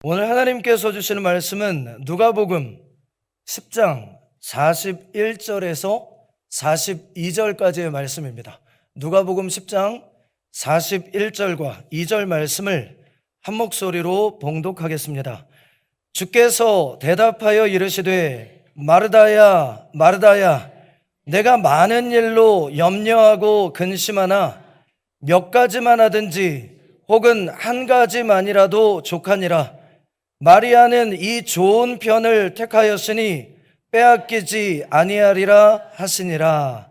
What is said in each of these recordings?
오늘 하나님께서 주시는 말씀은 누가복음 10장 41절에서 42절까지의 말씀입니다. 누가복음 10장 41절과 2절 말씀을 한 목소리로 봉독하겠습니다. 주께서 대답하여 이르시되 마르다야 마르다야 내가 많은 일로 염려하고 근심하나 몇 가지만 하든지 혹은 한 가지만이라도 족하니라. 마리아는 이 좋은 편을 택하였으니 빼앗기지 아니하리라 하시니라.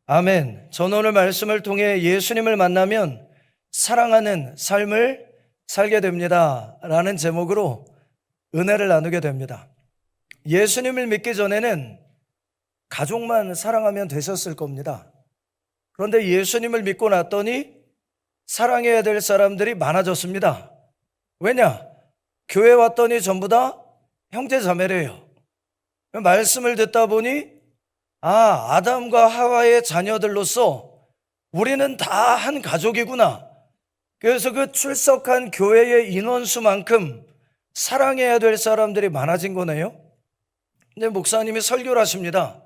아멘. 저는 오늘 말씀을 통해 예수님을 만나면 사랑하는 삶을 살게 됩니다 라는 제목으로 은혜를 나누게 됩니다. 예수님을 믿기 전에는 가족만 사랑하면 되셨을 겁니다. 그런데 예수님을 믿고 났더니 사랑해야 될 사람들이 많아졌습니다. 왜냐? 교회 왔더니 전부 다 형제 자매래요. 말씀을 듣다 보니 아담과 하와의 자녀들로서 우리는 다 한 가족이구나. 그래서 그 출석한 교회의 인원수만큼 사랑해야 될 사람들이 많아진 거네요. 근데 목사님이 설교를 하십니다.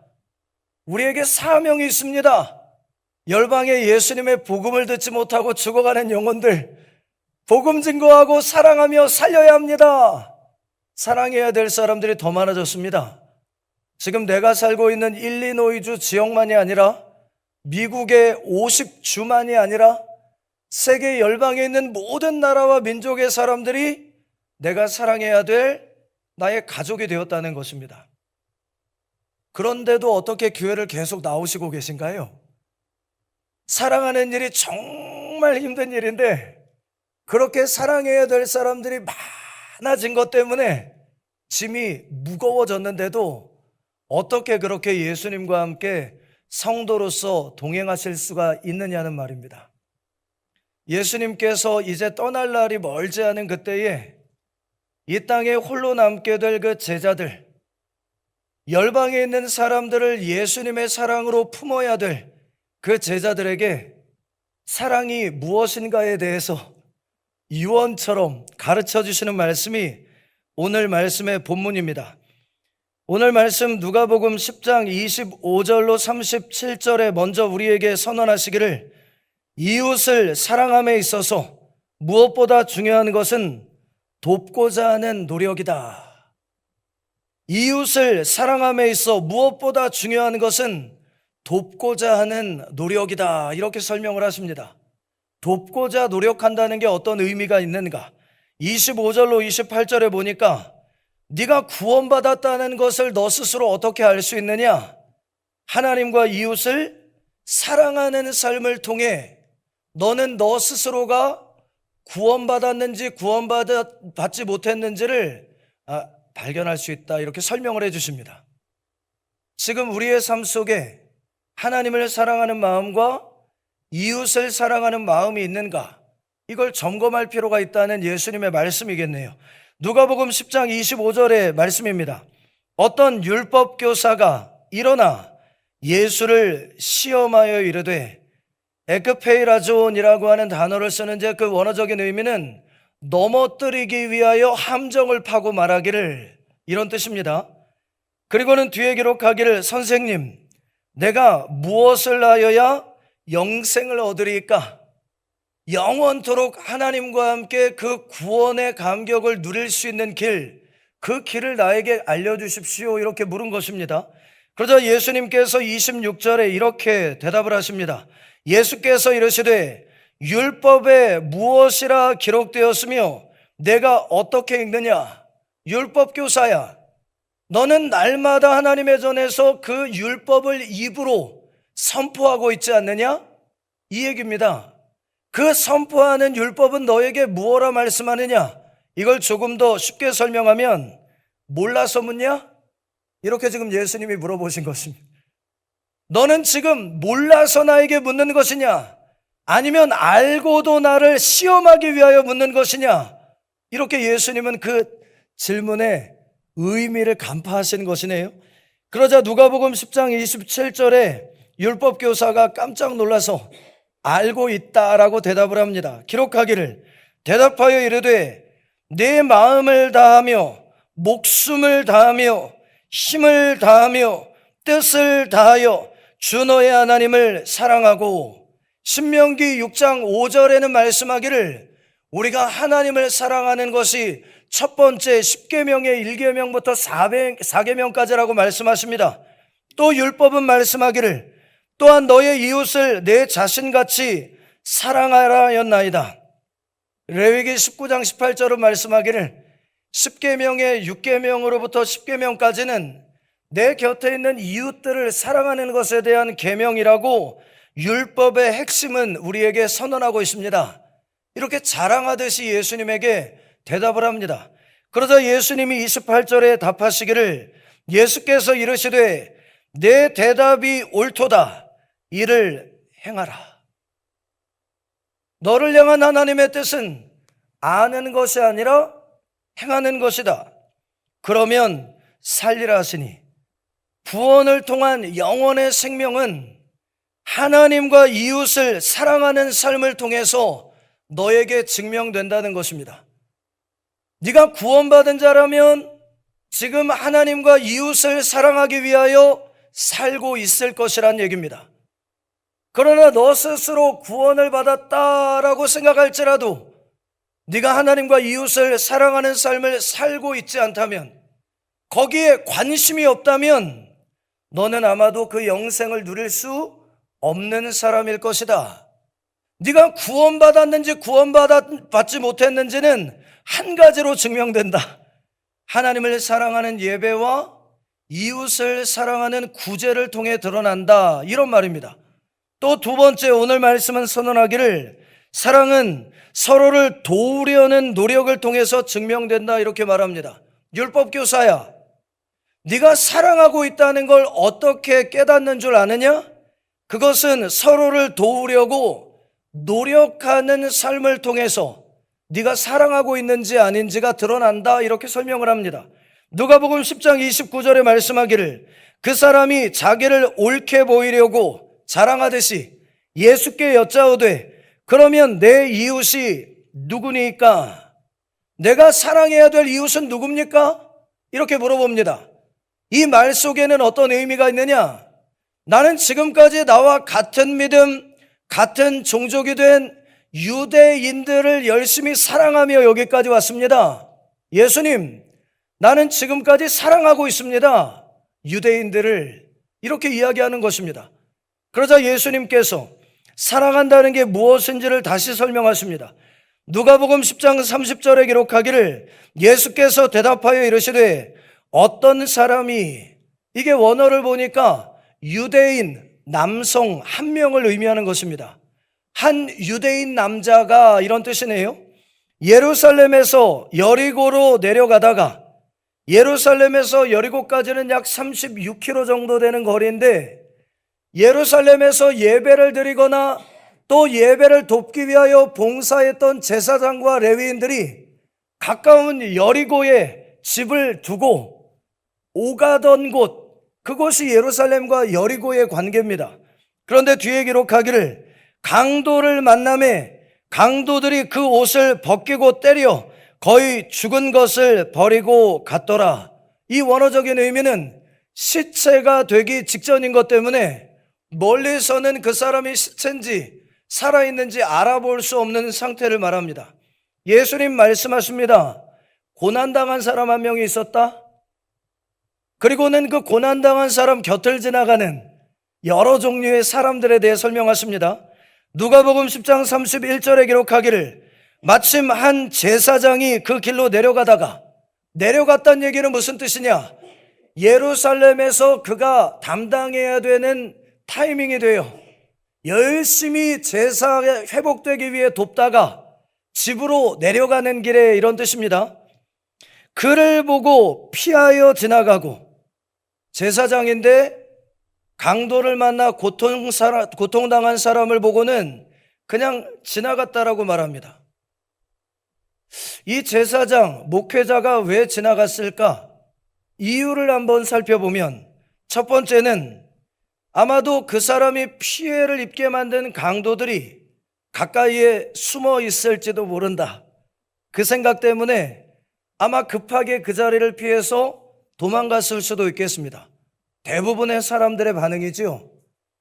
우리에게 사명이 있습니다. 열방의 예수님의 복음을 듣지 못하고 죽어가는 영혼들 복음 증거하고 사랑하며 살려야 합니다. 사랑해야 될 사람들이 더 많아졌습니다. 지금 내가 살고 있는 일리노이주 지역만이 아니라 미국의 50주만이 아니라 세계 열방에 있는 모든 나라와 민족의 사람들이 내가 사랑해야 될 나의 가족이 되었다는 것입니다. 그런데도 어떻게 교회를 계속 나오시고 계신가요? 사랑하는 일이 정말 힘든 일인데 그렇게 사랑해야 될 사람들이 많아진 것 때문에 짐이 무거워졌는데도 어떻게 그렇게 예수님과 함께 성도로서 동행하실 수가 있느냐는 말입니다. 예수님께서 이제 떠날 날이 멀지 않은 그때에 이 땅에 홀로 남게 될 그 제자들, 열방에 있는 사람들을 예수님의 사랑으로 품어야 될 그 제자들에게 사랑이 무엇인가에 대해서 유언처럼 가르쳐 주시는 말씀이 오늘 말씀의 본문입니다. 오늘 말씀 누가복음 10장 25절로 37절에 먼저 우리에게 선언하시기를 이웃을 사랑함에 있어서 무엇보다 중요한 것은 돕고자 하는 노력이다. 이웃을 사랑함에 있어 무엇보다 중요한 것은 돕고자 하는 노력이다. 이렇게 설명을 하십니다. 돕고자 노력한다는 게 어떤 의미가 있는가? 25절로 28절에 보니까 네가 구원받았다는 것을 너 스스로 어떻게 알 수 있느냐? 하나님과 이웃을 사랑하는 삶을 통해 너는 너 스스로가 구원받았는지 구원받지 못했는지를 발견할 수 있다. 이렇게 설명을 해 주십니다. 지금 우리의 삶 속에 하나님을 사랑하는 마음과 이웃을 사랑하는 마음이 있는가? 이걸 점검할 필요가 있다는 예수님의 말씀이겠네요. 누가복음 10장 25절의 말씀입니다. 어떤 율법 교사가 일어나 예수를 시험하여 이르되, 에크페이라존이라고 하는 단어를 쓰는데 그 원어적인 의미는 넘어뜨리기 위하여 함정을 파고 말하기를, 이런 뜻입니다. 그리고는 뒤에 기록하기를 선생님 내가 무엇을 하여야 영생을 얻으리까? 영원토록 하나님과 함께 그 구원의 감격을 누릴 수 있는 길, 그 길을 나에게 알려주십시오. 이렇게 물은 것입니다. 그러자 예수님께서 26절에 이렇게 대답을 하십니다. 예수께서 이르시되 율법에 무엇이라 기록되었으며 내가 어떻게 읽느냐? 율법 교사야, 너는 날마다 하나님의 전에서 그 율법을 입으로 선포하고 있지 않느냐? 이 얘기입니다. 그 선포하는 율법은 너에게 무엇라 말씀하느냐? 이걸 조금 더 쉽게 설명하면 몰라서 묻냐? 이렇게 지금 예수님이 물어보신 것입니다. 너는 지금 몰라서 나에게 묻는 것이냐? 아니면 알고도 나를 시험하기 위하여 묻는 것이냐? 이렇게 예수님은 그 질문에 의미를 간파하시는 것이네요. 그러자 누가복음 10장 27절에 율법 교사가 깜짝 놀라서 알고 있다라고 대답을 합니다. 기록하기를 대답하여 이르되 내 마음을 다하며 목숨을 다하며 힘을 다하며 뜻을 다하여 주 너의 하나님을 사랑하고, 신명기 6장 5절에는 말씀하기를 우리가 하나님을 사랑하는 것이 첫 번째 10계명의 1계명부터 4계명까지라고 말씀하십니다. 또 율법은 말씀하기를 또한 너의 이웃을 내 자신같이 사랑하라 였나이다. 레위기 19장 18절은 말씀하기를 10계명의 6계명으로부터 10계명까지는 내 곁에 있는 이웃들을 사랑하는 것에 대한 계명이라고 율법의 핵심은 우리에게 선언하고 있습니다. 이렇게 자랑하듯이 예수님에게 대답을 합니다. 그러자 예수님이 28절에 답하시기를, 예수께서 이르시되 내 대답이 옳도다. 이를 행하라. 너를 향한 하나님의 뜻은 아는 것이 아니라 행하는 것이다. 그러면 살리라 하시니, 구원을 통한 영원의 생명은 하나님과 이웃을 사랑하는 삶을 통해서 너에게 증명된다는 것입니다. 네가 구원받은 자라면 지금 하나님과 이웃을 사랑하기 위하여 살고 있을 것이란 얘기입니다. 그러나 너 스스로 구원을 받았다라고 생각할지라도 네가 하나님과 이웃을 사랑하는 삶을 살고 있지 않다면, 거기에 관심이 없다면 너는 아마도 그 영생을 누릴 수 없는 사람일 것이다. 네가 구원받았는지 구원받지 못했는지는 한 가지로 증명된다. 하나님을 사랑하는 예배와 이웃을 사랑하는 구제를 통해 드러난다, 이런 말입니다. 또 두 번째, 오늘 말씀은 선언하기를 사랑은 서로를 도우려는 노력을 통해서 증명된다, 이렇게 말합니다. 율법교사야, 네가 사랑하고 있다는 걸 어떻게 깨닫는 줄 아느냐? 그것은 서로를 도우려고 노력하는 삶을 통해서 네가 사랑하고 있는지 아닌지가 드러난다, 이렇게 설명을 합니다. 누가복음 10장 29절에 말씀하기를 그 사람이 자기를 옳게 보이려고 자랑하듯이 예수께 여짜오되 그러면 내 이웃이 누구니까? 내가 사랑해야 될 이웃은 누굽니까? 이렇게 물어봅니다. 이 말 속에는 어떤 의미가 있느냐? 나는 지금까지 나와 같은 믿음, 같은 종족이 된 유대인들을 열심히 사랑하며 여기까지 왔습니다. 예수님, 나는 지금까지 사랑하고 있습니다. 유대인들을, 이렇게 이야기하는 것입니다. 그러자 예수님께서 사랑한다는 게 무엇인지를 다시 설명하십니다. 누가복음 10장 30절에 기록하기를 예수께서 대답하여 이르시되 어떤 사람이, 이게 원어를 보니까 유대인 남성 한 명을 의미하는 것입니다. 한 유대인 남자가, 이런 뜻이네요. 예루살렘에서 여리고로 내려가다가, 예루살렘에서 여리고까지는 약 36km 정도 되는 거리인데, 예루살렘에서 예배를 드리거나 또 예배를 돕기 위하여 봉사했던 제사장과 레위인들이 가까운 여리고에 집을 두고 오가던 곳, 그곳이 예루살렘과 여리고의 관계입니다. 그런데 뒤에 기록하기를 강도를 만남에 강도들이 그 옷을 벗기고 때려 거의 죽은 것을 버리고 갔더라. 이 원어적인 의미는 시체가 되기 직전인 것 때문에 멀리서는 그 사람이 시체인지 살아있는지 알아볼 수 없는 상태를 말합니다. 예수님 말씀하십니다. 고난당한 사람 한 명이 있었다. 그리고는 그 고난당한 사람 곁을 지나가는 여러 종류의 사람들에 대해 설명하십니다. 누가복음 10장 31절에 기록하기를 마침 한 제사장이 그 길로 내려가다가, 내려갔다는 얘기는 무슨 뜻이냐? 예루살렘에서 그가 담당해야 되는 타이밍이 돼요. 열심히 제사가 회복되기 위해 돕다가 집으로 내려가는 길에, 이런 뜻입니다. 그를 보고 피하여 지나가고, 제사장인데 강도를 만나 고통당한 사람을 보고는 그냥 지나갔다라고 말합니다. 이 제사장, 목회자가 왜 지나갔을까? 이유를 한번 살펴보면, 첫 번째는 아마도 그 사람이 피해를 입게 만든 강도들이 가까이에 숨어 있을지도 모른다. 그 생각 때문에 아마 급하게 그 자리를 피해서 도망갔을 수도 있겠습니다. 대부분의 사람들의 반응이지요.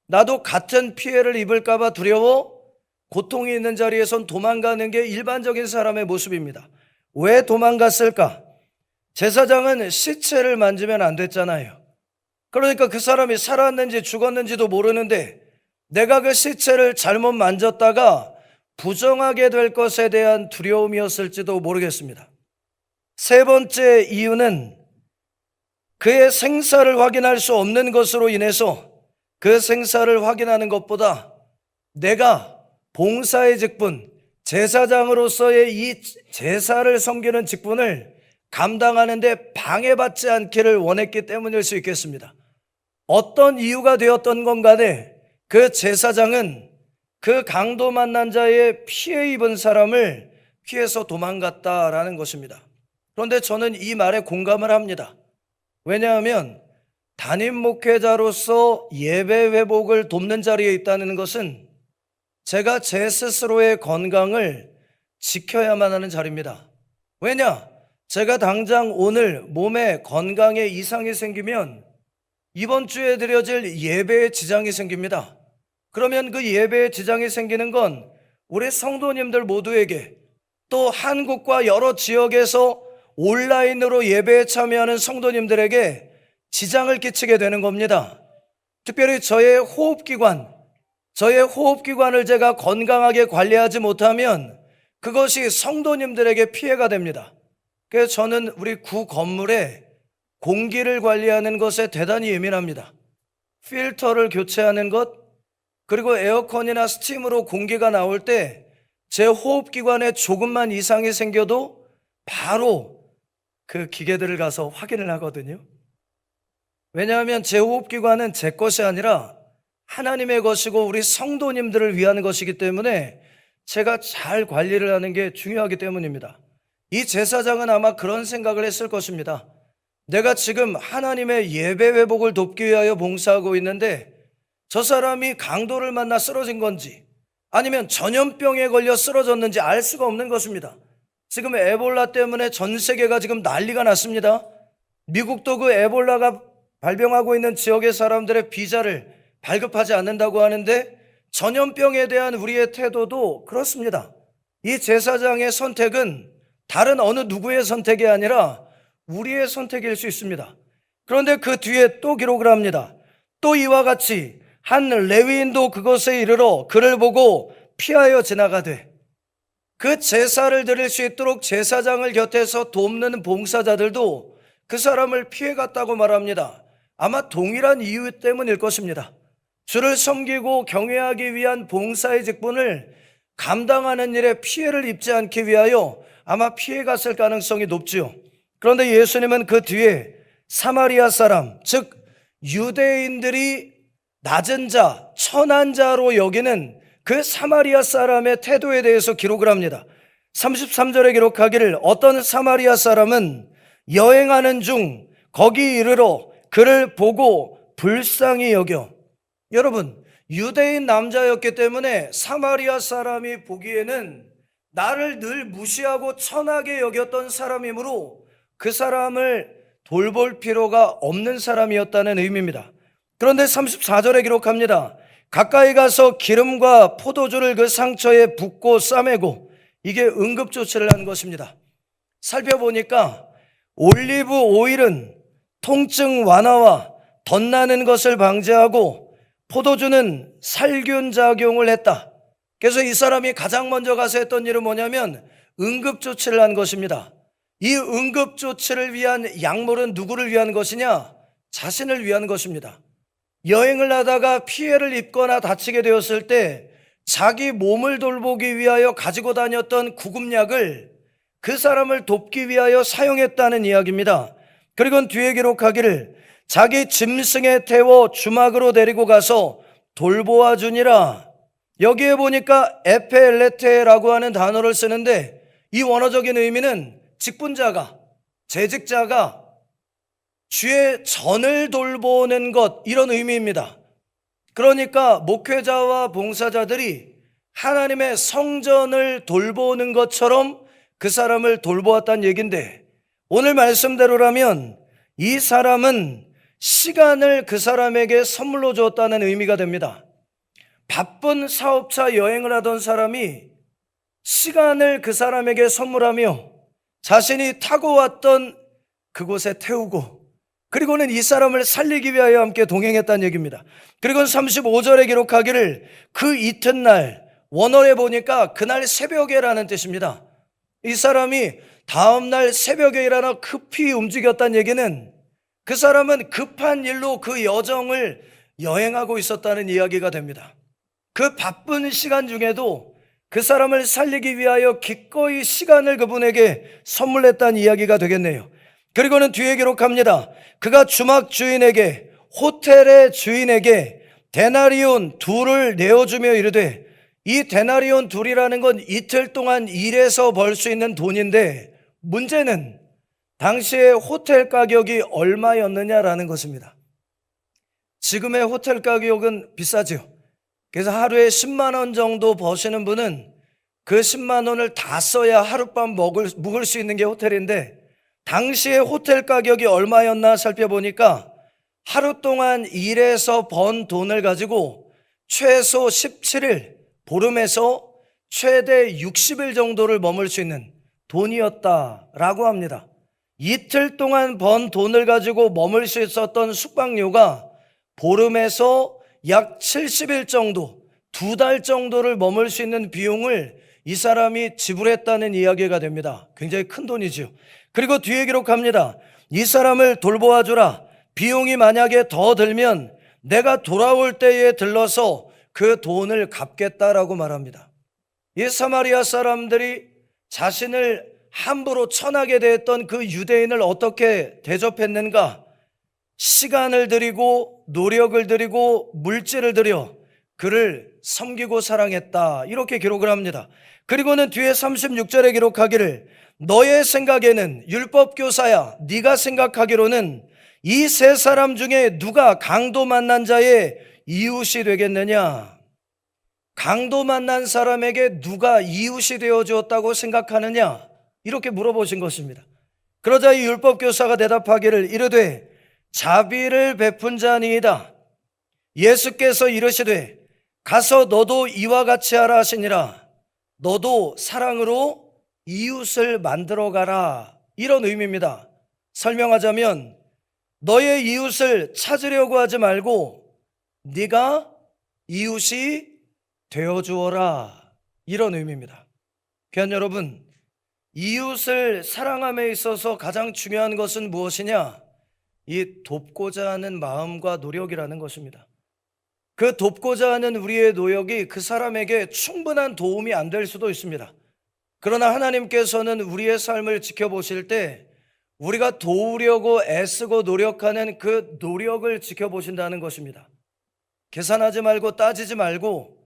나도 같은 피해를 입을까봐 두려워 고통이 있는 자리에선 도망가는 게 일반적인 사람의 모습입니다. 왜 도망갔을까? 제사장은 시체를 만지면 안 됐잖아요. 그러니까 그 사람이 살았는지 죽었는지도 모르는데 내가 그 시체를 잘못 만졌다가 부정하게 될 것에 대한 두려움이었을지도 모르겠습니다. 세 번째 이유는 그의 생사를 확인할 수 없는 것으로 인해서 그 생사를 확인하는 것보다 내가 봉사의 직분, 제사장으로서의 이 제사를 섬기는 직분을 감당하는데 방해받지 않기를 원했기 때문일 수 있겠습니다. 어떤 이유가 되었던 건 간에 그 제사장은 그 강도 만난 자의 피해 입은 사람을 피해서 도망갔다라는 것입니다. 그런데 저는 이 말에 공감을 합니다. 왜냐하면 담임 목회자로서 예배 회복을 돕는 자리에 있다는 것은 제가 제 스스로의 건강을 지켜야만 하는 자리입니다. 왜냐? 제가 당장 오늘 몸에 건강에 이상이 생기면 이번 주에 드려질 예배에 지장이 생깁니다. 그러면 그 예배에 지장이 생기는 건 우리 성도님들 모두에게 또 한국과 여러 지역에서 온라인으로 예배에 참여하는 성도님들에게 지장을 끼치게 되는 겁니다. 특별히 저의 호흡기관을 제가 건강하게 관리하지 못하면 그것이 성도님들에게 피해가 됩니다. 그래서 저는 우리 구 건물에 공기를 관리하는 것에 대단히 예민합니다. 필터를 교체하는 것, 그리고 에어컨이나 스팀으로 공기가 나올 때 제 호흡기관에 조금만 이상이 생겨도 바로 그 기계들을 가서 확인을 하거든요. 왜냐하면 제 호흡기관은 제 것이 아니라 하나님의 것이고 우리 성도님들을 위한 것이기 때문에 제가 잘 관리를 하는 게 중요하기 때문입니다. 이 제사장은 아마 그런 생각을 했을 것입니다. 내가 지금 하나님의 예배 회복을 돕기 위하여 봉사하고 있는데 저 사람이 강도를 만나 쓰러진 건지 아니면 전염병에 걸려 쓰러졌는지 알 수가 없는 것입니다. 지금 에볼라 때문에 전 세계가 지금 난리가 났습니다. 미국도 그 에볼라가 발병하고 있는 지역의 사람들의 비자를 발급하지 않는다고 하는데 전염병에 대한 우리의 태도도 그렇습니다. 이 제사장의 선택은 다른 어느 누구의 선택이 아니라 우리의 선택일 수 있습니다. 그런데 그 뒤에 또 기록을 합니다. 또 이와 같이 한 레위인도 그것에 이르러 그를 보고 피하여 지나가되 그 제사를 드릴 수 있도록 제사장을 곁에서 돕는 봉사자들도 그 사람을 피해갔다고 말합니다. 아마 동일한 이유 때문일 것입니다. 주를 섬기고 경외하기 위한 봉사의 직분을 감당하는 일에 피해를 입지 않기 위하여 아마 피해갔을 가능성이 높지요. 그런데 예수님은 그 뒤에 사마리아 사람, 즉 유대인들이 낮은 자, 천한 자로 여기는 그 사마리아 사람의 태도에 대해서 기록을 합니다. 33절에 기록하기를 어떤 사마리아 사람은 여행하는 중 거기 이르러 그를 보고 불쌍히 여겨. 여러분, 유대인 남자였기 때문에 사마리아 사람이 보기에는 나를 늘 무시하고 천하게 여겼던 사람이므로 그 사람을 돌볼 필요가 없는 사람이었다는 의미입니다. 그런데 34절에 기록합니다. 가까이 가서 기름과 포도주를 그 상처에 붓고 싸매고, 이게 응급조치를 한 것입니다. 살펴보니까 올리브 오일은 통증 완화와 덧나는 것을 방지하고 포도주는 살균 작용을 했다. 그래서 이 사람이 가장 먼저 가서 했던 일은 뭐냐면 응급조치를 한 것입니다. 이 응급조치를 위한 약물은 누구를 위한 것이냐? 자신을 위한 것입니다. 여행을 하다가 피해를 입거나 다치게 되었을 때 자기 몸을 돌보기 위하여 가지고 다녔던 구급약을 그 사람을 돕기 위하여 사용했다는 이야기입니다. 그리고 뒤에 기록하기를 자기 짐승에 태워 주막으로 데리고 가서 돌보아 주니라. 여기에 보니까 에페엘레테라고 하는 단어를 쓰는데 이 원어적인 의미는 직분자가, 재직자가 주의 전을 돌보는 것, 이런 의미입니다. 그러니까 목회자와 봉사자들이 하나님의 성전을 돌보는 것처럼 그 사람을 돌보았다는 얘기인데, 오늘 말씀대로라면 이 사람은 시간을 그 사람에게 선물로 주었다는 의미가 됩니다. 바쁜 사업차 여행을 하던 사람이 시간을 그 사람에게 선물하며 자신이 타고 왔던 그곳에 태우고, 그리고는 이 사람을 살리기 위하여 함께 동행했다는 얘기입니다. 그리고 35절에 기록하기를 그 이튿날, 원어에 보니까 그날 새벽에라는 뜻입니다. 이 사람이 다음날 새벽에 일어나 급히 움직였다는 얘기는 그 사람은 급한 일로 그 여정을 여행하고 있었다는 이야기가 됩니다. 그 바쁜 시간 중에도 그 사람을 살리기 위하여 기꺼이 시간을 그분에게 선물했다는 이야기가 되겠네요. 그리고는 뒤에 기록합니다. 그가 주막 주인에게, 호텔의 주인에게 데나리온 둘을 내어주며 이르되, 이 데나리온 둘이라는 건 이틀 동안 일해서 벌 수 있는 돈인데, 문제는 당시에 호텔 가격이 얼마였느냐라는 것입니다. 지금의 호텔 가격은 비싸죠. 그래서 하루에 10만 원 정도 버시는 분은 그 10만 원을 다 써야 하룻밤 묵을 수 있는 게 호텔인데, 당시에 호텔 가격이 얼마였나 살펴보니까 하루 동안 일해서 번 돈을 가지고 최소 17일, 보름에서 최대 60일 정도를 머물 수 있는 돈이었다라고 합니다. 이틀 동안 번 돈을 가지고 머물 수 있었던 숙박료가 보름에서 약 70일 정도, 2달 정도를 머물 수 있는 비용을 이 사람이 지불했다는 이야기가 됩니다. 굉장히 큰 돈이죠. 그리고 뒤에 기록합니다. 이 사람을 돌보아 주라. 비용이 만약에 더 들면 내가 돌아올 때에 들러서 그 돈을 갚겠다라고 말합니다. 이 사마리아 사람들이 자신을 함부로 천하게 대했던 그 유대인을 어떻게 대접했는가? 시간을 들이고 노력을 들이고 물질을 들여 그를 섬기고 사랑했다, 이렇게 기록을 합니다. 그리고는 뒤에 36절에 기록하기를 너의 생각에는, 율법교사야 네가 생각하기로는 이 세 사람 중에 누가 강도 만난 자의 이웃이 되겠느냐? 강도 만난 사람에게 누가 이웃이 되어 주었다고 생각하느냐? 이렇게 물어보신 것입니다. 그러자 이 율법교사가 대답하기를 이르되 자비를 베푼 자니이다. 예수께서 이르시되 가서 너도 이와 같이 하라 하시니라. 너도 사랑으로 이웃을 만들어 가라, 이런 의미입니다. 설명하자면 너의 이웃을 찾으려고 하지 말고 네가 이웃이 되어 주어라, 이런 의미입니다. 귀한 여러분, 이웃을 사랑함에 있어서 가장 중요한 것은 무엇이냐? 이 돕고자 하는 마음과 노력이라는 것입니다. 그 돕고자 하는 우리의 노력이 그 사람에게 충분한 도움이 안 될 수도 있습니다. 그러나 하나님께서는 우리의 삶을 지켜보실 때 우리가 도우려고 애쓰고 노력하는 그 노력을 지켜보신다는 것입니다. 계산하지 말고 따지지 말고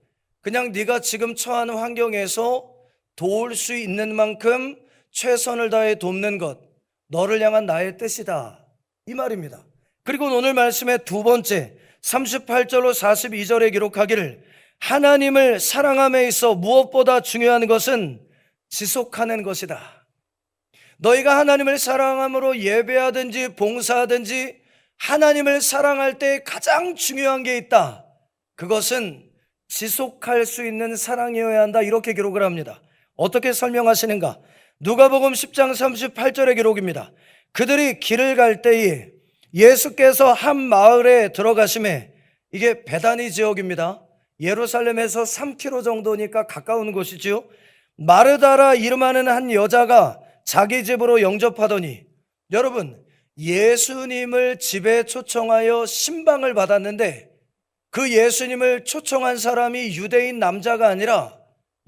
그냥 네가 지금 처한 환경에서 도울 수 있는 만큼 최선을 다해 돕는 것, 너를 향한 나의 뜻이다, 이 말입니다. 그리고 오늘 말씀의 두 번째 38절로 42절에 기록하기를 하나님을 사랑함에 있어 무엇보다 중요한 것은 지속하는 것이다. 너희가 하나님을 사랑함으로 예배하든지 봉사하든지 하나님을 사랑할 때 가장 중요한 게 있다. 그것은 지속할 수 있는 사랑이어야 한다, 이렇게 기록을 합니다. 어떻게 설명하시는가? 누가복음 10장 38절의 기록입니다. 그들이 길을 갈 때에 예수께서 한 마을에 들어가심에, 이게 베다니 지역입니다. 예루살렘에서 3km 정도니까 가까운 곳이죠. 마르다라 이름하는 한 여자가 자기 집으로 영접하더니, 여러분, 예수님을 집에 초청하여 신방을 받았는데 그 예수님을 초청한 사람이 유대인 남자가 아니라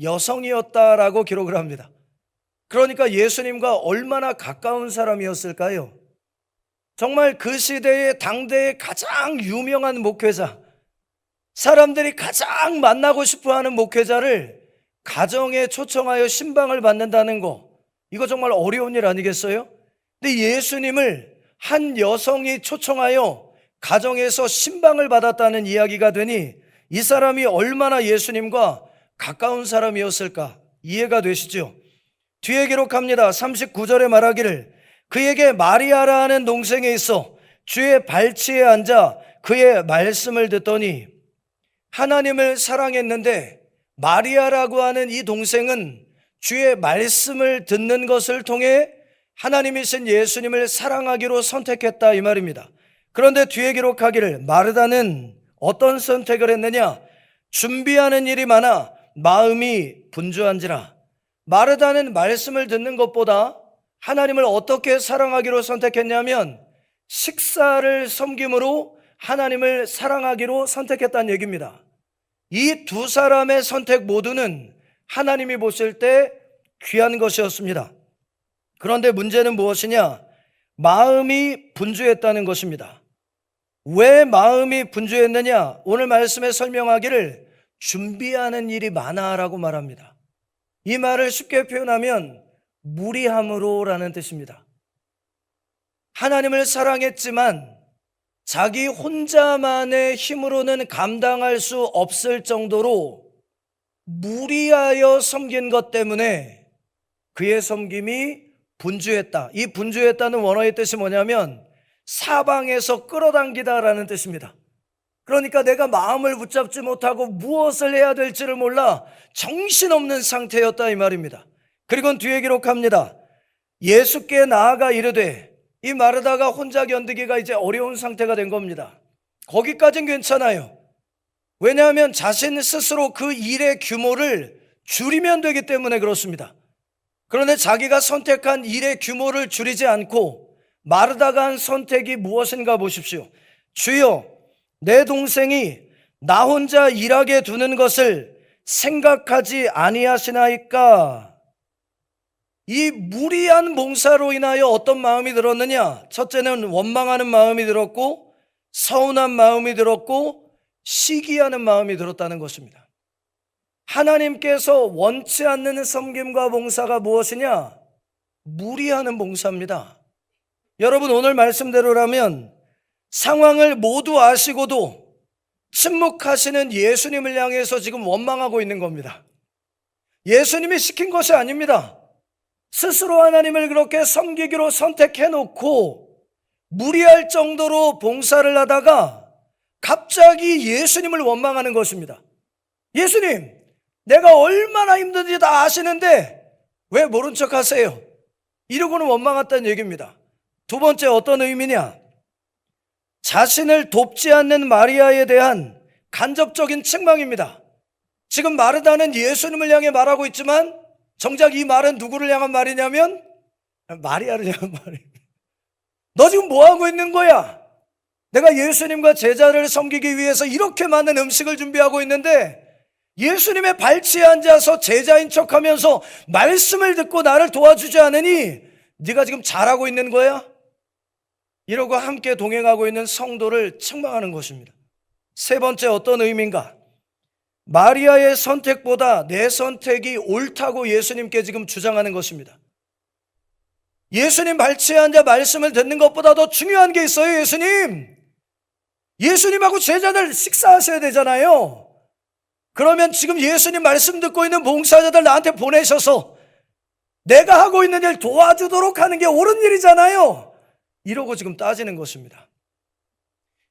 여성이었다라고 기록을 합니다. 그러니까 예수님과 얼마나 가까운 사람이었을까요? 정말 그 시대의 당대의 가장 유명한 목회자, 사람들이 가장 만나고 싶어하는 목회자를 가정에 초청하여 신방을 받는다는 거, 이거 정말 어려운 일 아니겠어요? 근데 예수님을 한 여성이 초청하여 가정에서 신방을 받았다는 이야기가 되니 이 사람이 얼마나 예수님과 가까운 사람이었을까 이해가 되시죠? 뒤에 기록합니다. 39절에 말하기를 그에게 마리아라 하는 동생이 있어 주의 발치에 앉아 그의 말씀을 듣더니, 하나님을 사랑했는데 마리아라고 하는 이 동생은 주의 말씀을 듣는 것을 통해 하나님이신 예수님을 사랑하기로 선택했다 이 말입니다. 그런데 뒤에 기록하기를 마르다는 어떤 선택을 했느냐? 준비하는 일이 많아 마음이 분주한지라. 마르다는 말씀을 듣는 것보다 하나님을 어떻게 사랑하기로 선택했냐면 식사를 섬김으로 하나님을 사랑하기로 선택했다는 얘기입니다. 이 두 사람의 선택 모두는 하나님이 보실 때 귀한 것이었습니다. 그런데 문제는 무엇이냐? 마음이 분주했다는 것입니다. 왜 마음이 분주했느냐? 오늘 말씀에 설명하기를 준비하는 일이 많아라고 말합니다. 이 말을 쉽게 표현하면 무리함으로 라는 뜻입니다. 하나님을 사랑했지만 자기 혼자만의 힘으로는 감당할 수 없을 정도로 무리하여 섬긴 것 때문에 그의 섬김이 분주했다. 이 분주했다는 원어의 뜻이 뭐냐면 사방에서 끌어당기다라는 뜻입니다. 그러니까 내가 마음을 붙잡지 못하고 무엇을 해야 될지를 몰라 정신없는 상태였다 이 말입니다. 그리고 뒤에 기록합니다. 예수께 나아가 이르되, 이 마르다가 혼자 견디기가 이제 어려운 상태가 된 겁니다. 거기까지는 괜찮아요. 왜냐하면 자신 스스로 그 일의 규모를 줄이면 되기 때문에 그렇습니다. 그런데 자기가 선택한 일의 규모를 줄이지 않고 마르다가 한 선택이 무엇인가 보십시오. 주여, 내 동생이 나 혼자 일하게 두는 것을 생각하지 아니하시나이까? 이 무리한 몽사로 인하여 어떤 마음이 들었느냐? 첫째는 원망하는 마음이 들었고, 서운한 마음이 들었고, 시기하는 마음이 들었다는 것입니다. 하나님께서 원치 않는 섬김과 봉사가 무엇이냐? 무리하는 봉사입니다. 여러분, 오늘 말씀대로라면 상황을 모두 아시고도 침묵하시는 예수님을 향해서 지금 원망하고 있는 겁니다. 예수님이 시킨 것이 아닙니다. 스스로 하나님을 그렇게 섬기기로 선택해놓고 무리할 정도로 봉사를 하다가 갑자기 예수님을 원망하는 것입니다. 예수님, 내가 얼마나 힘든지 다 아시는데 왜 모른 척 하세요? 이러고는 원망했다는 얘기입니다. 두 번째, 어떤 의미냐? 자신을 돕지 않는 마리아에 대한 간접적인 책망입니다. 지금 마르다는 예수님을 향해 말하고 있지만 정작 이 말은 누구를 향한 말이냐면 마리아를 향한 말입니다. 너 지금 뭐 하고 있는 거야? 내가 예수님과 제자를 섬기기 위해서 이렇게 많은 음식을 준비하고 있는데 예수님의 발치에 앉아서 제자인 척하면서 말씀을 듣고 나를 도와주지 않으니 네가 지금 잘하고 있는 거야? 이러고 함께 동행하고 있는 성도를 책망하는 것입니다. 세 번째, 어떤 의미인가? 마리아의 선택보다 내 선택이 옳다고 예수님께 지금 주장하는 것입니다. 예수님 발치에 앉아 말씀을 듣는 것보다 더 중요한 게 있어요. 예수님하고 제자들 식사하셔야 되잖아요. 그러면 지금 예수님 말씀 듣고 있는 봉사자들 나한테 보내셔서 내가 하고 있는 일 도와주도록 하는 게 옳은 일이잖아요. 이러고 지금 따지는 것입니다.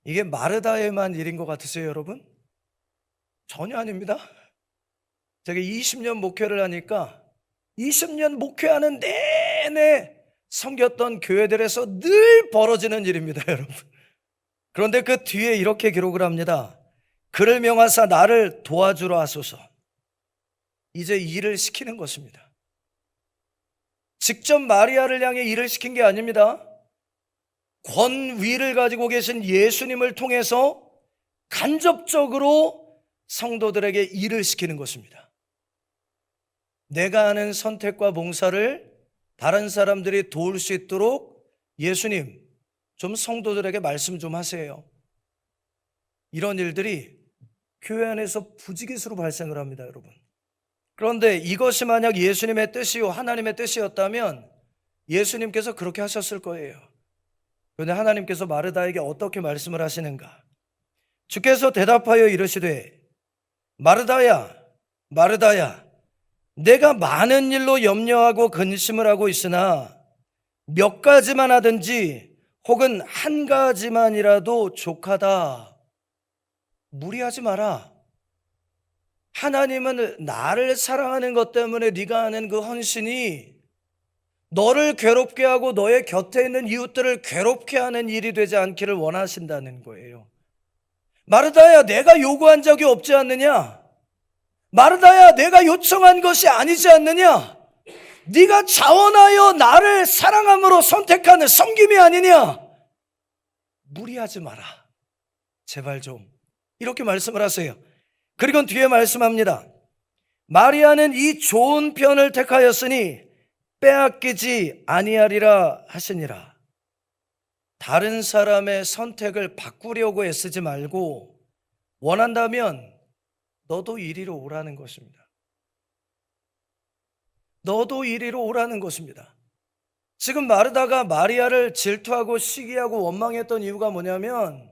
이게 마르다에만 일인 것 같으세요, 여러분? 전혀 아닙니다. 제가 20년 목회를 하니까 20년 목회하는 내내 섬겼던 교회들에서 늘 벌어지는 일입니다, 여러분. 그런데 그 뒤에 이렇게 기록을 합니다. 그를 명하사 나를 도와주러 하소서. 이제 일을 시키는 것입니다. 직접 마리아를 향해 일을 시킨 게 아닙니다. 권위를 가지고 계신 예수님을 통해서 간접적으로 성도들에게 일을 시키는 것입니다. 내가 하는 선택과 봉사를 다른 사람들이 도울 수 있도록 예수님, 좀 성도들에게 말씀 좀 하세요. 이런 일들이 교회 안에서 부지기수로 발생을 합니다, 여러분. 그런데 이것이 만약 예수님의 뜻이요 하나님의 뜻이었다면 예수님께서 그렇게 하셨을 거예요. 그런데 하나님께서 마르다에게 어떻게 말씀을 하시는가? 주께서 대답하여 이르시되, 마르다야, 마르다야, 내가 많은 일로 염려하고 근심을 하고 있으나 몇 가지만 하든지 혹은 한 가지만이라도 족하다. 무리하지 마라. 하나님은 나를 사랑하는 것 때문에 네가 하는 그 헌신이 너를 괴롭게 하고 너의 곁에 있는 이웃들을 괴롭게 하는 일이 되지 않기를 원하신다는 거예요. 마르다야, 내가 요구한 적이 없지 않느냐? 마르다야, 내가 요청한 것이 아니지 않느냐? 네가 자원하여 나를 사랑함으로 선택하는 섬김이 아니냐? 무리하지 마라. 제발 좀. 이렇게 말씀을 하세요. 그리고 뒤에 말씀합니다. 마리아는 이 좋은 편을 택하였으니 빼앗기지 아니하리라 하시니라. 다른 사람의 선택을 바꾸려고 애쓰지 말고 원한다면 너도 이리로 오라는 것입니다. 너도 이리로 오라는 것입니다. 지금 마르다가 마리아를 질투하고 시기하고 원망했던 이유가 뭐냐면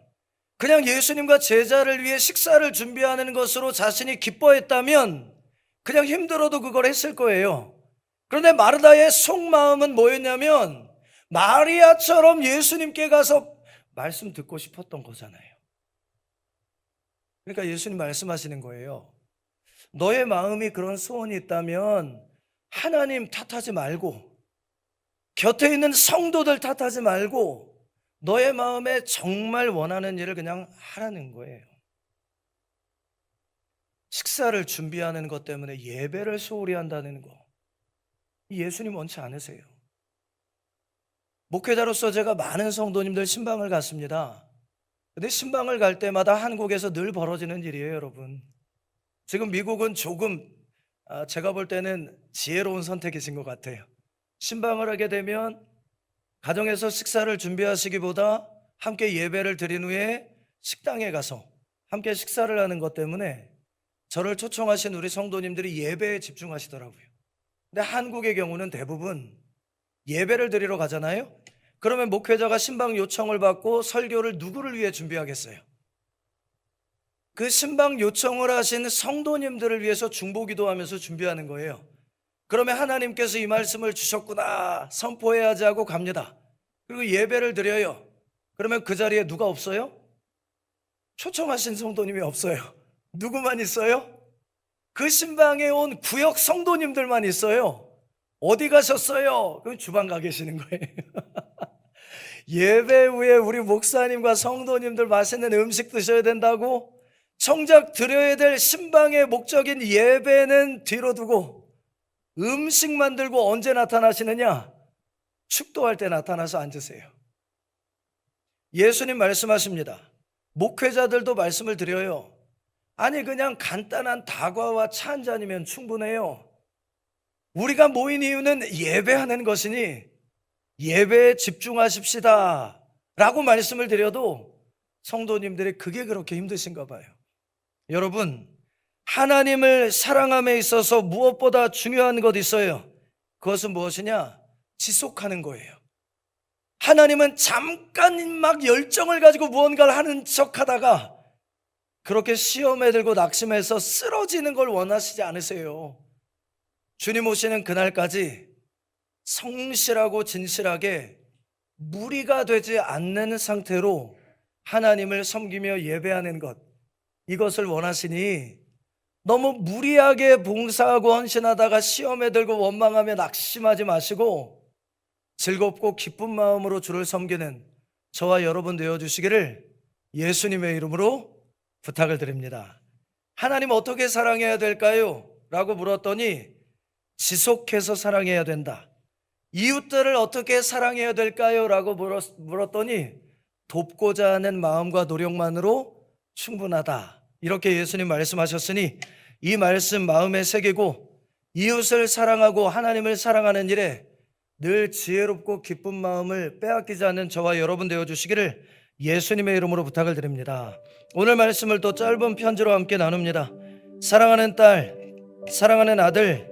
그냥 예수님과 제자를 위해 식사를 준비하는 것으로 자신이 기뻐했다면 그냥 힘들어도 그걸 했을 거예요. 그런데 마르다의 속마음은 뭐였냐면 마리아처럼 예수님께 가서 말씀 듣고 싶었던 거잖아요. 그러니까 예수님 말씀하시는 거예요. 너의 마음이 그런 소원이 있다면 하나님 탓하지 말고 곁에 있는 성도들 탓하지 말고 너의 마음에 정말 원하는 일을 그냥 하라는 거예요. 식사를 준비하는 것 때문에 예배를 소홀히 한다는 거, 예수님 원치 않으세요. 목회자로서 제가 많은 성도님들 신방을 갔습니다. 근데 신방을 갈 때마다 한국에서 늘 벌어지는 일이에요, 여러분. 지금 미국은 조금 제가 볼 때는 지혜로운 선택이신 것 같아요. 신방을 하게 되면 가정에서 식사를 준비하시기보다 함께 예배를 드린 후에 식당에 가서 함께 식사를 하는 것 때문에 저를 초청하신 우리 성도님들이 예배에 집중하시더라고요. 근데 한국의 경우는 대부분 예배를 드리러 가잖아요. 그러면 목회자가 신방 요청을 받고 설교를 누구를 위해 준비하겠어요? 그 신방 요청을 하신 성도님들을 위해서 중보기도하면서 준비하는 거예요. 그러면 하나님께서 이 말씀을 주셨구나 선포해야지 하고 갑니다. 그리고 예배를 드려요. 그러면 그 자리에 누가 없어요? 초청하신 성도님이 없어요. 누구만 있어요? 그 신방에 온 구역 성도님들만 있어요. 어디 가셨어요? 그럼 주방 가 계시는 거예요. 예배 후에 우리 목사님과 성도님들 맛있는 음식 드셔야 된다고 정작 드려야 될 신방의 목적인 예배는 뒤로 두고 음식 만들고 언제 나타나시느냐? 축도할 때 나타나서 앉으세요. 예수님 말씀하십니다. 목회자들도 말씀을 드려요. 아니 그냥 간단한 다과와 차 한 잔이면 충분해요. 우리가 모인 이유는 예배하는 것이니 예배에 집중하십시다 라고 말씀을 드려도 성도님들이 그게 그렇게 힘드신가 봐요. 여러분, 하나님을 사랑함에 있어서 무엇보다 중요한 것 있어요. 그것은 무엇이냐? 지속하는 거예요. 하나님은 잠깐 막 열정을 가지고 무언가를 하는 척하다가 그렇게 시험에 들고 낙심해서 쓰러지는 걸 원하시지 않으세요. 주님 오시는 그날까지 성실하고 진실하게 무리가 되지 않는 상태로 하나님을 섬기며 예배하는 것, 이것을 원하시니 너무 무리하게 봉사하고 헌신하다가 시험에 들고 원망하며 낙심하지 마시고 즐겁고 기쁜 마음으로 주를 섬기는 저와 여러분 되어주시기를 예수님의 이름으로 부탁을 드립니다. 하나님 어떻게 사랑해야 될까요? 라고 물었더니 지속해서 사랑해야 된다. 이웃들을 어떻게 사랑해야 될까요? 라고 물었더니 돕고자 하는 마음과 노력만으로 충분하다. 이렇게 예수님 말씀하셨으니 이 말씀 마음에 새기고 이웃을 사랑하고 하나님을 사랑하는 일에 늘 지혜롭고 기쁜 마음을 빼앗기지 않는 저와 여러분 되어주시기를 예수님의 이름으로 부탁을 드립니다. 오늘 말씀을 또 짧은 편지로 함께 나눕니다. 사랑하는 딸, 사랑하는 아들,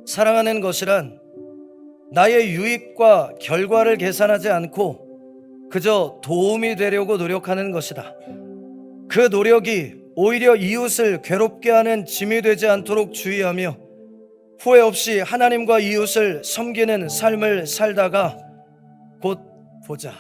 사랑하는 것이란 나의 유익과 결과를 계산하지 않고 그저 도움이 되려고 노력하는 것이다. 그 노력이 오히려 이웃을 괴롭게 하는 짐이 되지 않도록 주의하며 후회 없이 하나님과 이웃을 섬기는 삶을 살다가 곧 보자.